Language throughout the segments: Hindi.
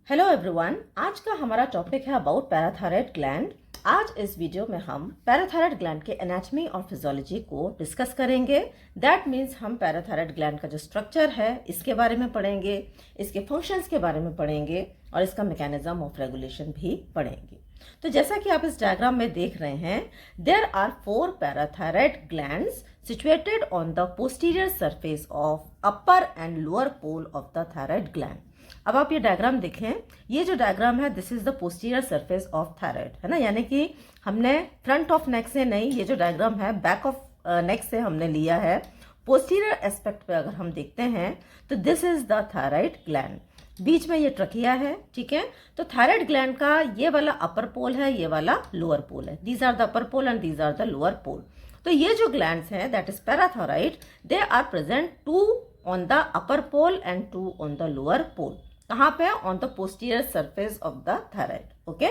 हेलो एवरीवन, आज का हमारा टॉपिक है अबाउट पैराथायराइड ग्लैंड। आज इस वीडियो में हम पैराथायराइड ग्लैंड के एनाटॉमी और फिजियोलॉजी को डिस्कस करेंगे। दैट मीन्स हम पैराथायराइड ग्लैंड का जो स्ट्रक्चर है इसके बारे में पढ़ेंगे, इसके फंक्शंस के बारे में पढ़ेंगे और इसका मैकेनिज्म ऑफ रेगुलेशन भी पढ़ेंगे। तो जैसा कि आप इस डायग्राम में देख रहे हैं, there are 4 parathyroid glands situated on the posterior surface of upper and lower pole of the thyroid gland। अब आप ये डायग्राम देखें, ये जो डायग्राम है this is the posterior surface of thyroid, है ना, यानी कि हमने फ्रंट ऑफ नेक से नहीं, ये जो डायग्राम है बैक ऑफ नेक से हमने लिया है। पोस्टीरियर एस्पेक्ट पे अगर हम देखते हैं तो this is the thyroid gland, बीच में ये ट्रकिया है, ठीक है। तो थायराइड ग्लैंड का ये वाला अपर पोल है, ये वाला लोअर पोल है। These are the upper pole and these are the lower pole. तो ये जो ग्लैंड्स हैं that is parathyroid, they are present 2 on the upper pole and 2 on the lower pole. कहाँ पे? On the posterior surface of the thyroid. Okay,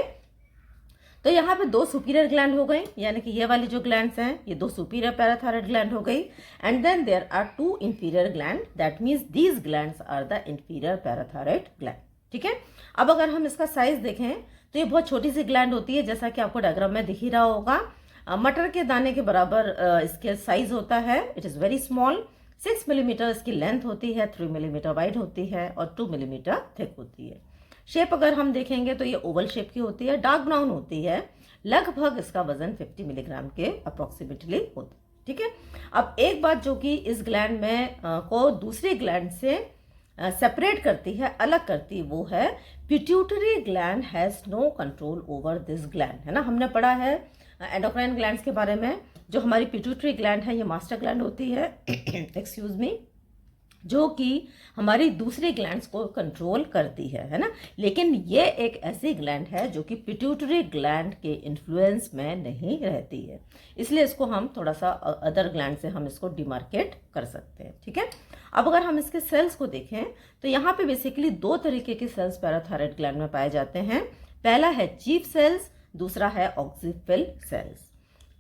तो यहाँ पे 2 सुपीरियर ग्लैंड हो गई, यानी कि ये वाली जो ग्लैंड्स हैं ये 2 सुपीरियर पैराथायराइड ग्लैंड हो गई। And then there are 2 inferior gland, that means these glands are the inferior parathyroid gland, ठीक है। अब अगर हम इसका साइज देखें तो ये बहुत छोटी सी ग्लैंड होती है, जैसा कि आपको डायग्राम में दिख ही रहा होगा। मटर के दाने के बराबर इसके साइज होता है। It is very small. 6 millimetre इसकी लेंथ होती है, 3 मिलीमीटर वाइड होती है और 2 मिलीमीटर थिक होती है। शेप अगर हम देखेंगे तो ये ओवल शेप की होती है, डार्क ब्राउन होती है। लगभग इसका वजन 50 मिलीग्राम के अप्रोक्सीमेटली होता है, ठीक है। अब एक बात जो कि इस ग्लैंड में को दूसरी ग्लैंड से सेपरेट करती है, अलग करती है, वो है pituitary gland has no control over this gland, है ना। हमने पढ़ा है एंडोक्राइन ग्लैंड्स के बारे में। जो हमारी पिट्यूटरी ग्लैंड है ये मास्टर ग्लैंड होती है एक्सक्यूज मी, जो कि हमारी दूसरी ग्लैंड्स को कंट्रोल करती है ना। लेकिन ये एक ऐसी ग्लैंड है जो कि पिट्यूटरी ग्लैंड के इन्फ्लुएंस में नहीं रहती है, इसलिए इसको हम थोड़ा सा अदर ग्लैंड से हम इसको डिमार्केट कर सकते हैं, ठीक है। अब अगर हम इसके सेल्स को देखें तो यहाँ पे बेसिकली 2 तरीके के सेल्स पैराथायराइड ग्लैंड में पाए जाते हैं। पहला है चीफ सेल्स, दूसरा है ऑक्सीफिल सेल्स।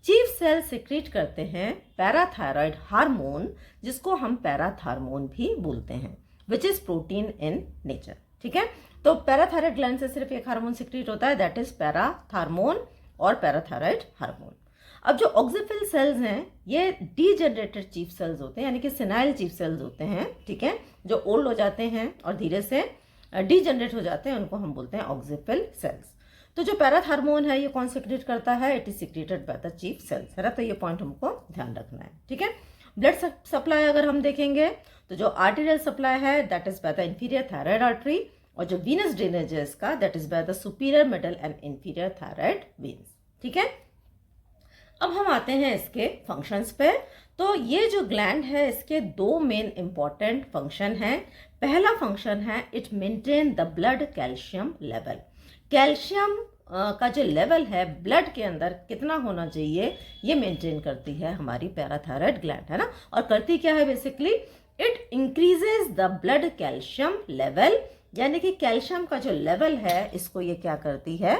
चीफ सेल सिक्रीट करते हैं पैराथायराइड हार्मोन, जिसको हम पैराथार्मोन भी बोलते हैं, which is protein in nature, ठीक है। तो पैराथायराइड ग्लैंड से सिर्फ एक हार्मोन सिक्रीट होता है, दैट इज पैराथार्मोन और पैराथायराइड हार्मोन। अब जो ऑक्सीफिल सेल्स हैं ये डीजेनरेटेड चीफ सेल्स होते हैं, यानी कि सिनाइल चीफ सेल्स होते हैं, ठीक है, जो ओल्ड हो जाते हैं और धीरे से डीजेनरेट हो जाते हैं, उनको हम बोलते हैं ऑक्सीफिल सेल्स। तो जो पैराथार्मोन है ये कौन सिक्रीट करता है? It is secreted by the chief cells, है ना। तो ये पॉइंट हमको ध्यान रखना है, ठीक है। ब्लड सप्लाई अगर हम देखेंगे तो जो आर्टेरियल सप्लाई है that is by the inferior thyroid artery, और जो वीनस ड्रेनेज है इसका that is by the superior middle and inferior thyroid veins, ठीक है। अब हम आते हैं इसके फंक्शंस पे। तो ये जो ग्लैंड है इसके 2 मेन इंपॉर्टेंट फंक्शन हैं। पहला फंक्शन है it maintain the blood calcium level. Calcium का जो लेवल है ब्लड के अंदर कितना होना चाहिए ये मेंटेन करती है हमारी पैराथायराइड ग्लैंड, है ना। और करती क्या है basically? It increases the blood calcium level, यानी कि कैल्शियम का जो लेवल है इसको ये क्या करती है?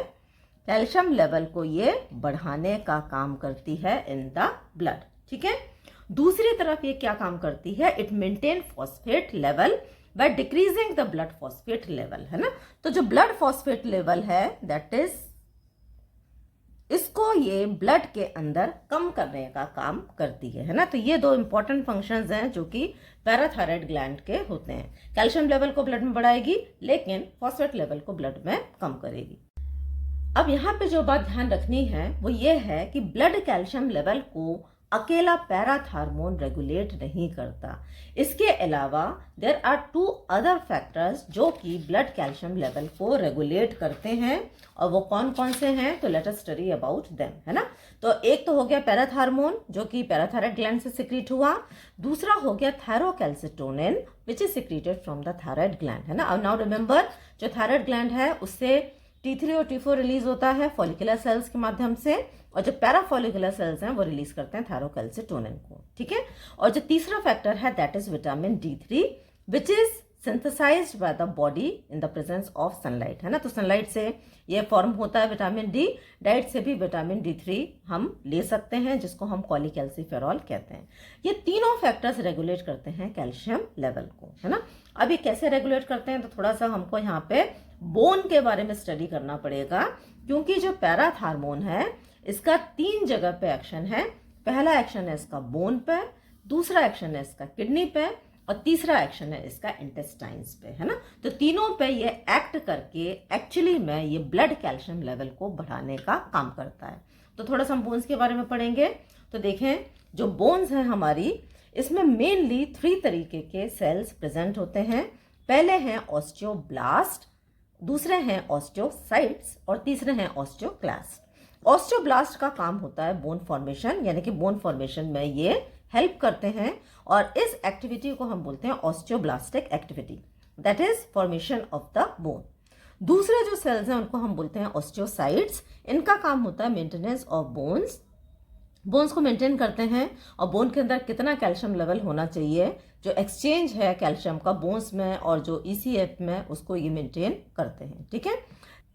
कैल्शियम लेवल को ये बढ़ाने का काम करती है इन द ब्लड, ठीक है। दूसरी तरफ ये क्या काम करती है? It maintain phosphate level by decreasing the blood phosphate level, है ना। तो जो ब्लड फॉस्फेट लेवल है दैट इज, इसको ये ब्लड के अंदर कम करने का काम करती है ना। तो ये 2 इंपॉर्टेंट फंक्शंस हैं जो कि पैराथायराइड ग्लैंड के होते हैं। कैल्शियम लेवल को ब्लड में बढ़ाएगी लेकिन फॉस्फेट लेवल को ब्लड में कम करेगी। अब यहाँ पे जो बात ध्यान रखनी है वो ये है कि ब्लड कैल्शियम लेवल को अकेला पैराथार्मोन रेगुलेट नहीं करता। इसके अलावा देयर आर 2 अदर फैक्टर्स जो कि ब्लड कैल्शियम लेवल को रेगुलेट करते हैं, और वो कौन कौन से हैं? तो let us study about them, है ना। तो एक तो हो गया पैराथार्मोन जो कि पैराथायराइड ग्लैंड से सिक्रीट हुआ। दूसरा हो गया thyrocalcitonin which is secreted from the thyroid gland, है ना। अब नाउ रिमेंबर, जो थायराइड ग्लैंड है उससे T3 और T4 रिलीज होता है फॉलिकुलर सेल्स के माध्यम से, और जो पैराफॉलिकुलर सेल्स हैं वो रिलीज करते हैं थायरोकैल्सिटोनिन को, ठीक है। और जो तीसरा फैक्टर है that is vitamin D3 which is synthesised by the body in the presence of sunlight, है ना। तो सनलाइट से ये फॉर्म होता है विटामिन डी, डाइट से भी विटामिन D3 हम ले सकते हैं जिसको हम कॉलीकैल्सिफेरॉल कहते हैं। ये तीनों फैक्टर्स रेगुलेट करते हैं कैल्शियम लेवल को, है ना। अब ये कैसे रेगुलेट करते हैं तो थोड़ा सा हमको यहाँ पे बोन के बारे में स्टडी करना पड़ेगा, क्योंकि जो पैराथार्मोन है इसका 3 जगह पे एक्शन है। पहला एक्शन है इसका बोन पे, दूसरा एक्शन है इसका किडनी पे और तीसरा एक्शन है इसका इंटेस्टाइन्स पे, है ना। तो तीनों पे ये एक्ट करके एक्चुअली में ये ब्लड कैल्शियम लेवल को बढ़ाने का काम करता है। तो थोड़ा सा हम बोन्स के बारे में पढ़ेंगे। तो देखें, जो बोन्स हैं हमारी, इसमें मेनली 3 तरीके के सेल्स प्रेजेंट होते हैं। पहले हैं ऑस्टियोब्लास्ट, दूसरे हैं ऑस्टियोसाइट्स और तीसरे हैं ऑस्टियोक्लास्ट। ऑस्टियोब्लास्ट का काम होता है बोन फॉर्मेशन, यानी कि बोन फॉर्मेशन में ये हेल्प करते हैं और इस एक्टिविटी को हम बोलते हैं osteoblastic activity, that is formation of the bone. दूसरे जो सेल्स हैं उनको हम बोलते हैं ऑस्टियोसाइट्स। इनका काम होता है मेंटेनेंस ऑफ बोन्स, बोन्स को मेंटेन करते हैं और बोन के अंदर कितना कैल्शियम लेवल होना चाहिए, जो एक्सचेंज है कैल्शियम का बोन्स में और जो ईसीएफ में, उसको ये मेंटेन करते हैं, ठीक है।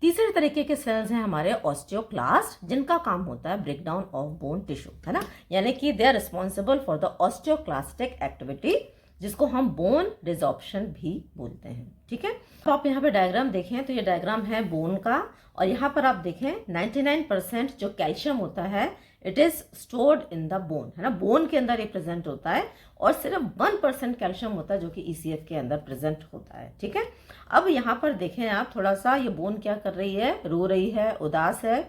तीसरे तरीके के सेल्स हैं हमारे ऑस्टियोक्लास्ट, जिनका काम होता है break down of bone tissue, है ना, यानी कि they are responsible for the osteoclastic activity, जिसको हम बोन डिसॉर्प्शन भी बोलते हैं, ठीक है। तो आप यहाँ पे डायग्राम देखें तो ये डायग्राम है बोन का, और यहाँ पर आप देखें 99% जो कैल्शियम होता है it is stored in the bone, है ना, बोन के अंदर ये प्रेजेंट होता है, और सिर्फ 1% कैल्शियम होता है जो कि ईसीएफ के अंदर प्रेजेंट होता है, ठीक है। अब यहाँ पर देखें आप थोड़ा सा, ये बोन क्या कर रही है, रो रही है, उदास है।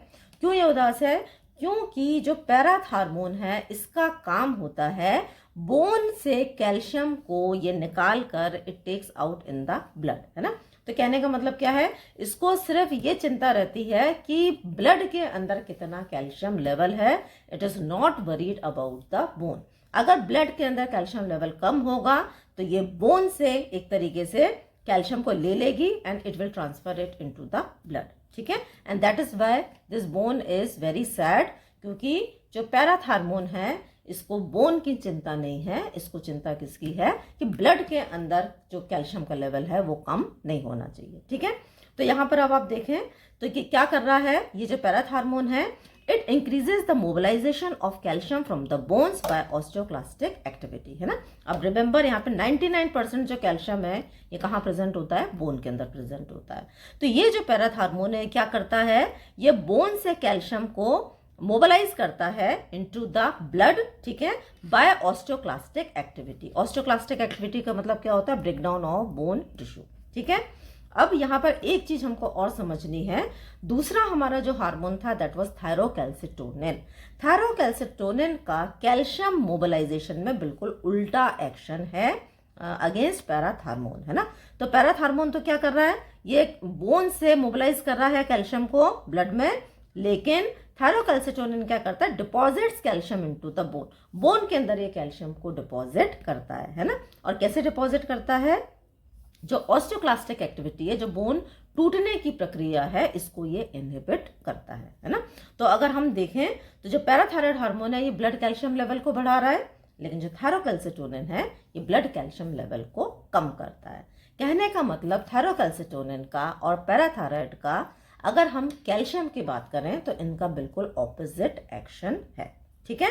क्यों ये उदास है? क्योंकि जो पैराथार्मोन है इसका काम होता है बोन से कैल्शियम को ये निकाल कर it takes out in the blood, है ना। तो कहने का मतलब क्या है, इसको सिर्फ ये चिंता रहती है कि ब्लड के अंदर कितना कैल्शियम लेवल है, it is not worried about the bone. अगर ब्लड के अंदर कैल्शियम लेवल कम होगा तो ये बोन से एक तरीके से कैल्शियम को ले लेगी and it will transfer it into the blood, ठीक है। And that is why this bone is very sad, क्योंकि जो पैराथार्मोन है इसको बोन की चिंता नहीं है, इसको चिंता किसकी है कि ब्लड के अंदर जो कैल्शियम का लेवल है वो कम नहीं होना चाहिए, ठीक है। तो यहाँ पर अब आप देखें तो ये क्या कर रहा है, ये जो पैराथार्मोन है it increases the mobilisation of calcium from the bones by osteoclastic activity, है ना। अब रिमेंबर यहाँ पे 99% जो कैल्शियम है ये कहाँ प्रेजेंट होता है, बोन के अंदर प्रेजेंट होता है। तो ये जो पैराथार्मोन है क्या करता है, ये बोन से कैल्शियम को मोबिलाइज करता है इनटू द ब्लड, ठीक है, by osteoclastic activity. Osteoclastic activity का मतलब क्या होता है, break down of bone tissue, ठीक है। अब यहाँ पर एक चीज हमको और समझनी है, दूसरा हमारा जो हार्मोन था दैट वाज थायरोकैल्सिटोनिन। थायरोकैल्सिटोनिन का कैल्शियम मोबिलाइजेशन में बिल्कुल उल्टा एक्शन है अगेंस्ट पैराथार्मोन, है ना। तो पैराथार्मोन तो क्या कर रहा है, ये बोन से मोबिलाइज कर रहा है कैल्शियम को ब्लड में, लेकिन थायरोकैल्सिटोनिन क्या करता है, deposits calcium into the bone, bone के अंदर ये कैल्शियम को डिपॉजिट करता है ना। और कैसे डिपॉजिट करता है, जो ऑस्टियोक्लास्टिक एक्टिविटी है, जो बोन टूटने की प्रक्रिया है, इसको ये इनहिबिट करता है ना। तो अगर हम देखें तो जो पैराथायराइड हार्मोन है ये ब्लड कैल्शियम लेवल को बढ़ा रहा है, लेकिन जो थायरोकैल्सिटोनिन है ये ब्लड कैल्शियम लेवल को कम करता है। कहने का मतलब थायरोकैल्सिटोनिन का और पैराथायराइड का अगर हम कैल्शियम की बात करें तो इनका बिल्कुल ऑपोजिट एक्शन है, ठीक है।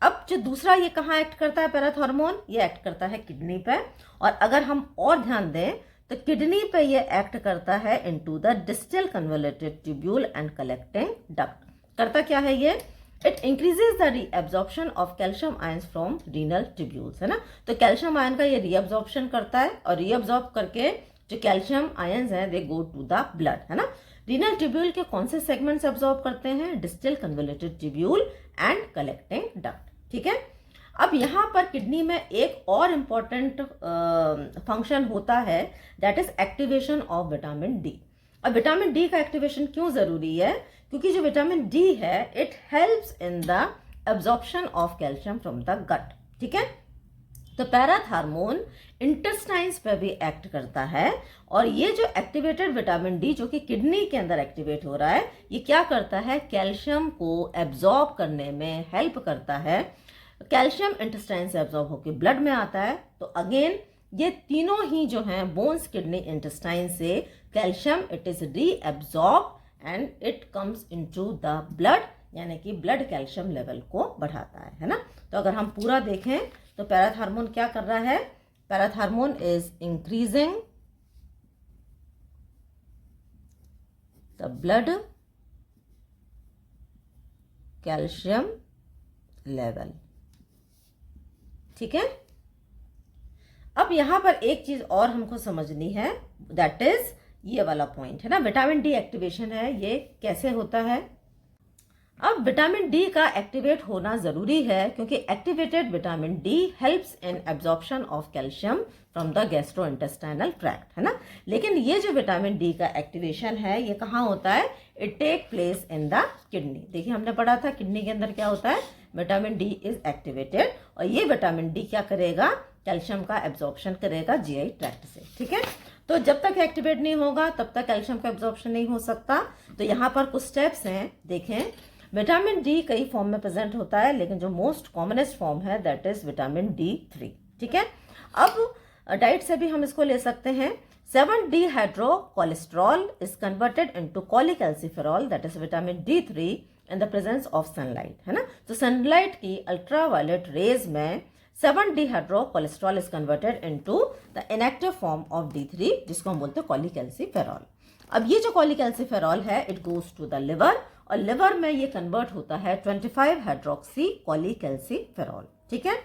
अब जो दूसरा ये कहाँ एक्ट करता है पैराथार्मोन, ये एक्ट करता है किडनी पे, और अगर हम और ध्यान दें तो किडनी पे ये एक्ट करता है into the distal convoluted tubule and collecting duct. करता क्या है ये, it increases the reabsorption of calcium ions from renal tubules, है ना। तो कैल्शियम आयन का ये रीएब्जॉर्प्शन करता है और रीएब्जॉर्ब करके जो कैल्शियम आयंस हैं दे गो टू द ब्लड, है ना। रीनल ट्यूब्यूल के कौन से सेगमेंट्स एब्जॉर्ब करते हैं, distal convoluted tubule and collecting duct, ठीक है। अब यहाँ पर किडनी में एक और इम्पॉर्टेंट फंक्शन होता है that is activation of vitamin D. अब विटामिन डी का एक्टिवेशन क्यों जरूरी है, क्योंकि जो विटामिन डी है it helps in the absorption of calcium from the gut, ठीक है। तो पैराथार्मोन इंटेस्टाइन्स पे भी एक्ट करता है, और ये जो एक्टिवेटेड विटामिन डी जो कि किडनी के अंदर एक्टिवेट हो रहा है, ये क्या करता है, कैल्शियम को एब्जॉर्ब करने में हेल्प करता है। कैल्शियम इंटेस्टाइन से एब्जॉर्ब होकर ब्लड में आता है, तो अगेन ये तीनों ही जो हैं बोन्स, किडनी, इंटेस्टाइन से कैल्शियम इट इज री absorb and it comes into the blood, यानी कि ब्लड कैल्शियम लेवल को बढ़ाता है ना। तो अगर हम पूरा देखें तो पैराथार्मोन क्या कर रहा है, parathormone is increasing the blood calcium level. ठीक है, अब यहां पर एक चीज और हमको समझनी है, दैट इज ये वाला पॉइंट है ना, विटामिन डी एक्टिवेशन है, ये कैसे होता है। अब विटामिन डी का एक्टिवेट होना जरूरी है क्योंकि activated vitamin D helps in absorption of calcium from the gastrointestinal tract, है ना। लेकिन ये जो विटामिन डी का एक्टिवेशन है ये कहाँ होता है, it take place in the kidney. देखिए हमने पढ़ा था किडनी के अंदर क्या होता है, विटामिन डी इज एक्टिवेटेड, और ये विटामिन डी क्या करेगा, कैल्शियम का एब्जॉर्प्शन करेगा जीआई ट्रैक्ट से। ठीक है, तो जब तक एक्टिवेट नहीं होगा तब तक कैल्शियम का एब्जॉर्प्शन नहीं हो सकता। तो यहाँ पर कुछ स्टेप्स हैं, देखें। विटामिन डी कई फॉर्म में प्रेजेंट होता है, लेकिन जो मोस्ट कॉमनेस्ट फॉर्म है दैट इज विटामिन D3। ठीक है, अब डाइट से भी हम इसको ले सकते हैं। 7D hydro cholesterol is converted into cholecalciferol that is vitamin D3 in the presence of sunlight, है ना। तो सनलाइट की अल्ट्रावायलेट रेज में 7D hydro cholesterol is converted into the inactive form of D3 जिसको हम बोलते हैं कॉलीकैल्सिफेरॉल। अब ये जो कॉलीकैल्सिफेरॉल है it goes to the liver, और लिवर में ये कन्वर्ट होता है 25 हाइड्रोक्सी कॉलीकैल्सिफेरॉल। ठीक है,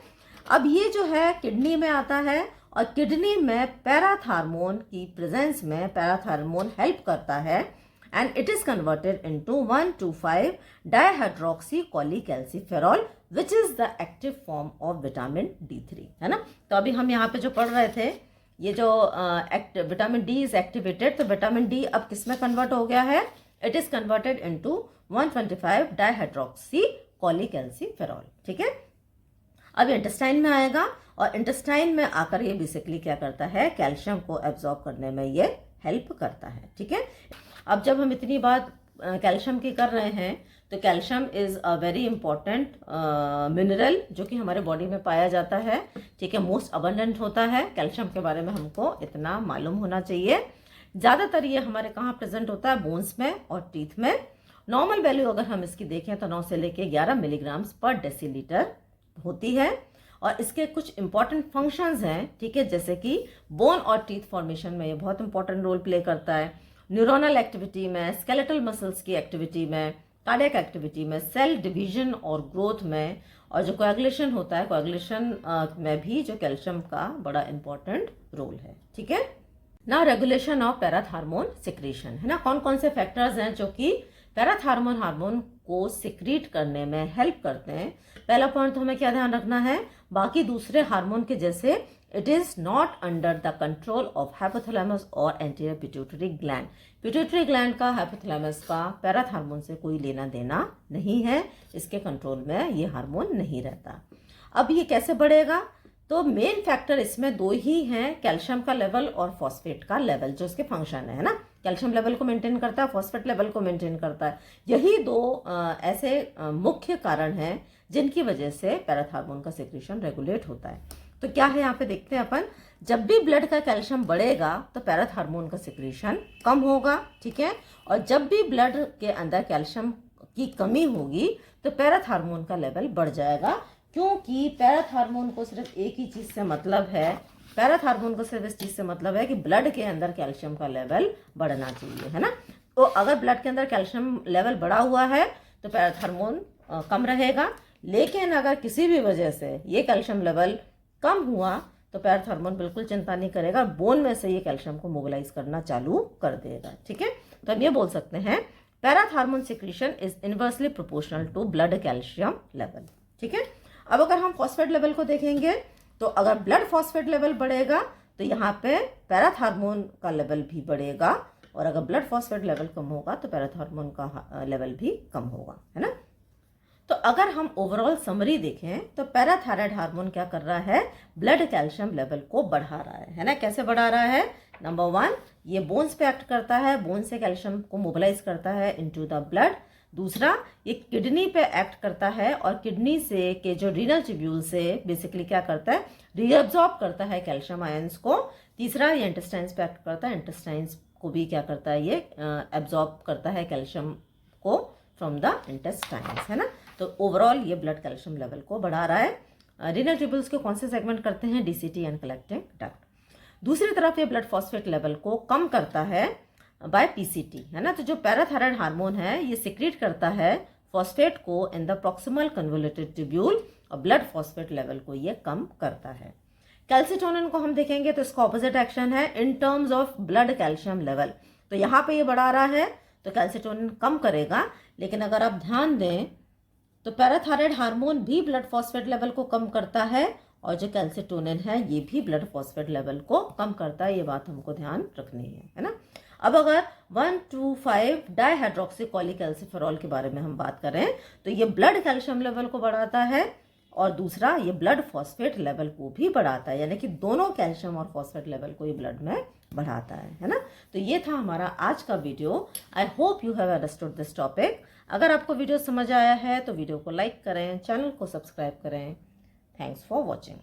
अब ये जो है किडनी में आता है, और किडनी में पैराथार्मोन की प्रेजेंस में पैराथार्मोन हेल्प करता है and it is converted into 1,2,5 dihydroxy cholecalciferol which is the active form of vitamin D3, है ना। तो अभी हम यहाँ पे जो पढ़ रहे थे, ये जो विटामिन डी इज एक्टिवेटेड, तो विटामिन डी अब किस में कन्वर्ट हो गया है, it is converted into 125 dihydroxy cholecalciferol. ठीक है, अब इंटेस्टाइन में आएगा, और इंटेस्टाइन में आकर ये बेसिकली क्या करता है, कैल्शियम को एब्जॉर्ब करने में ये हेल्प करता है। ठीक है, अब जब हम इतनी बात कैल्शियम की कर रहे हैं, तो calcium is a very important mineral जो कि हमारे बॉडी में पाया जाता है। ठीक है, मोस्ट अबंडेंट होता है। कैल्शियम के बारे में हमको इतना मालूम होना चाहिए। ज़्यादातर ये हमारे कहाँ प्रेजेंट होता है, बोन्स में और टीथ में। नॉर्मल वैल्यू अगर हम इसकी देखें तो 9 से लेके 11 मिलीग्राम पर डेसीलीटर होती है, और इसके कुछ इंपॉर्टेंट फंक्शंस हैं। ठीक है, जैसे कि बोन और टीथ फॉर्मेशन में ये बहुत इंपॉर्टेंट रोल प्ले करता है, न्यूरोनल एक्टिविटी में, स्केलेटल मसल्स की एक्टिविटी में, कार्डियक एक्टिविटी में, सेल डिवीजन और ग्रोथ में, और जो कोएगुलेशन होता है, कोएगुलेशन में भी जो कैल्शियम का बड़ा इंपॉर्टेंट रोल है। ठीक है, ना रेगुलेशन ऑफ पैराथार्मोन सिक्रीशन, है ना। कौन कौन से फैक्टर्स हैं जो कि पैराथार्मोन हार्मोन को सिक्रीट करने में हेल्प करते हैं। पहला पॉइंट तो हमें क्या ध्यान रखना है, बाकी दूसरे हार्मोन के जैसे it is not under the control of hypothalamus और anterior pituitary gland. Pituitary gland का हाइपोथैलेमस का पैराथार्मोन से कोई लेना देना नहीं है, इसके कंट्रोल में ये हार्मोन नहीं रहता। अब ये कैसे बढ़ेगा, तो मेन फैक्टर इसमें दो ही हैं, कैल्शियम का लेवल और फॉस्फेट का लेवल, जो इसके फंक्शन है ना। कैल्शियम लेवल को मेंटेन करता है, फॉस्फेट लेवल को मेंटेन करता है। यही दो ऐसे मुख्य कारण हैं जिनकी वजह से पैराथार्मोन का सिक्रीशन रेगुलेट होता है। तो क्या है यहाँ पे देखते हैं अपन, जब भी ब्लड का कैल्शियम बढ़ेगा तो पैराथार्मोन का सिक्रीशन कम होगा। ठीक है, और जब भी ब्लड के अंदर कैल्शियम की कमी होगी तो पैराथार्मोन का लेवल बढ़ जाएगा, क्योंकि पैराथार्मोन को सिर्फ एक ही चीज से मतलब है, पैराथार्मोन को सिर्फ इस चीज से मतलब है कि ब्लड के अंदर कैल्शियम का लेवल बढ़ना चाहिए, है ना। तो अगर ब्लड के अंदर कैल्शियम लेवल बढ़ा हुआ है तो पैराथार्मोन कम रहेगा, लेकिन अगर किसी भी वजह से ये कैल्शियम लेवल कम हुआ तो पैराथार्मोन बिल्कुल चिंता नहीं करेगा, बोन में से ये कैल्शियम को मोबिलाइज करना चालू कर देगा। ठीक है, तो हम ये बोल सकते हैं parathormone secretion is inversely proportional to blood calcium level. ठीक है, अब अगर हम फॉस्फेट लेवल को देखेंगे तो अगर ब्लड फॉस्फेट लेवल बढ़ेगा तो यहाँ पे पैराथार्मोन का लेवल भी बढ़ेगा, और अगर ब्लड फॉस्फेट लेवल कम होगा तो पैराथार्मोन का लेवल भी कम होगा, है ना। तो अगर हम ओवरऑल समरी देखें तो पैराथायराइड हार्मोन क्या कर रहा है, ब्लड कैल्शियम लेवल को बढ़ा रहा है ना। कैसे बढ़ा रहा है, नंबर 1 ये बोन्स पे एक्ट करता है, बोन से कैल्शियम को मोबिलाइज करता है इनटू द ब्लड। दूसरा ये किडनी पे एक्ट करता है, और किडनी से के जो रीनल ट्यूब्यूल से बेसिकली क्या करता है, रीअब्जॉर्ब करता है कैल्शियम आयंस को। तीसरा ये इंटेस्टाइन्स पे एक्ट करता है, इंटेस्टाइन्स को भी क्या करता है, ये एब्जॉर्ब करता है कैल्शियम को फ्रॉम द इंटेस्टाइन्स, है ना। तो ओवरऑल ये ब्लड कैल्शियम लेवल को बढ़ा रहा है। रीनल ट्यूब्यूल्स के कौन से सेगमेंट करते हैं, DCT एंड कलेक्टिंग डक्ट। दूसरी तरफ ये ब्लड फॉस्फेट लेवल को कम करता है, बाय पीसीटी, है ना। तो जो पैराथायराइड हार्मोन है ये सिक्रीट करता है फॉस्फेट को in the proximal convoluted tubule और ब्लड फॉस्फेट लेवल को ये कम करता है। कैल्सिटोनिन को हम देखेंगे तो इसका ऑपोजिट एक्शन है in terms of blood calcium level. तो यहाँ पे ये बढ़ा रहा है तो कैल्सिटोनिन कम करेगा, लेकिन अगर आप ध्यान दें तो पैराथायराइड हार्मोन भी ब्लड फॉस्फेट लेवल को कम करता है और जो कैल्सिटोनिन है ये भी ब्लड फॉस्फेट लेवल को कम करता है। ये बात हमको ध्यान रखनी है ना। अब अगर 1,2,5 डाइहाइड्रोक्सीकॉलीकैल्सिफेरॉल के बारे में हम बात करें तो ये ब्लड कैल्शियम लेवल को बढ़ाता है और दूसरा ये ब्लड फॉस्फेट लेवल को भी बढ़ाता है, यानी कि दोनों कैल्शियम और फॉस्फेट लेवल को ये ब्लड में बढ़ाता है ना। तो ये था हमारा आज का video. I hope you have understood this topic. अगर आपको वीडियो समझ आया है तो वीडियो को लाइक करें, चैनल को सब्सक्राइब करें। Thanks for watching.